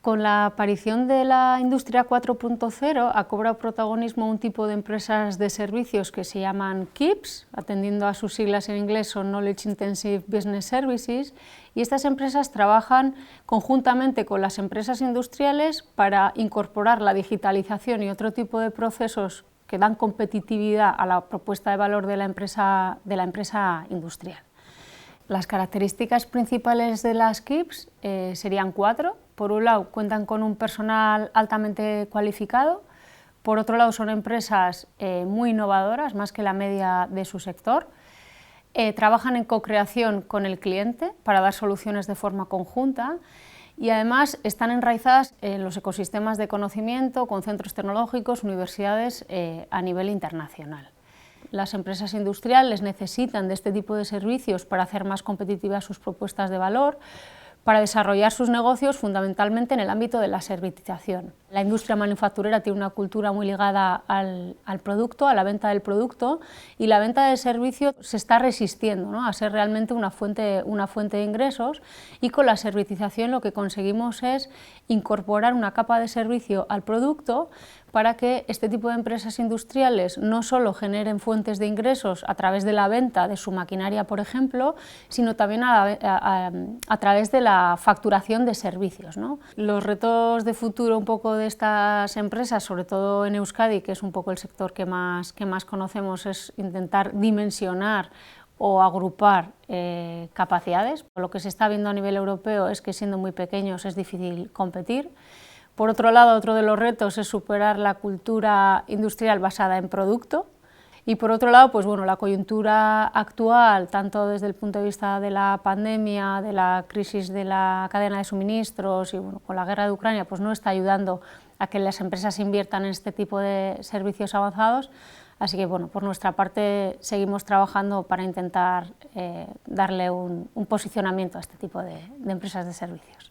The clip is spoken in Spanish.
Con la aparición de la industria 4.0 ha cobrado protagonismo un tipo de empresas de servicios que se llaman KIPS, atendiendo a sus siglas en inglés, son Knowledge Intensive Business Services, y estas empresas trabajan conjuntamente con las empresas industriales para incorporar la digitalización y otro tipo de procesos que dan competitividad a la propuesta de valor de la empresa industrial. Las características principales de las KIPS serían 4. Por un lado, cuentan con un personal altamente cualificado. Por otro lado, son empresas muy innovadoras, más que la media de su sector. Trabajan en co-creación con el cliente para dar soluciones de forma conjunta y además están enraizadas en los ecosistemas de conocimiento con centros tecnológicos, universidades a nivel internacional. Las empresas industriales necesitan de este tipo de servicios para hacer más competitivas sus propuestas de valor, para desarrollar sus negocios fundamentalmente en el ámbito de la servitización. La industria manufacturera tiene una cultura muy ligada al producto, a la venta del producto, y la venta de servicios se está resistiendo, ¿no?, a ser realmente una fuente de ingresos, y con la servitización lo que conseguimos es incorporar una capa de servicio al producto para que este tipo de empresas industriales no solo generen fuentes de ingresos a través de la venta de su maquinaria, por ejemplo, sino también a través de la facturación de servicios, ¿no? Los retos de futuro un poco de estas empresas, sobre todo en Euskadi, que es un poco el sector que más conocemos, es intentar dimensionar o agrupar capacidades. Lo que se está viendo a nivel europeo es que siendo muy pequeños es difícil competir. Por otro lado, otro de los retos es superar la cultura industrial basada en producto. Y por otro lado, pues bueno, la coyuntura actual, tanto desde el punto de vista de la pandemia, de la crisis de la cadena de suministros y bueno, con la guerra de Ucrania, pues no está ayudando a que las empresas inviertan en este tipo de servicios avanzados. Así que bueno, por nuestra parte seguimos trabajando para intentar darle un posicionamiento a este tipo de empresas de servicios.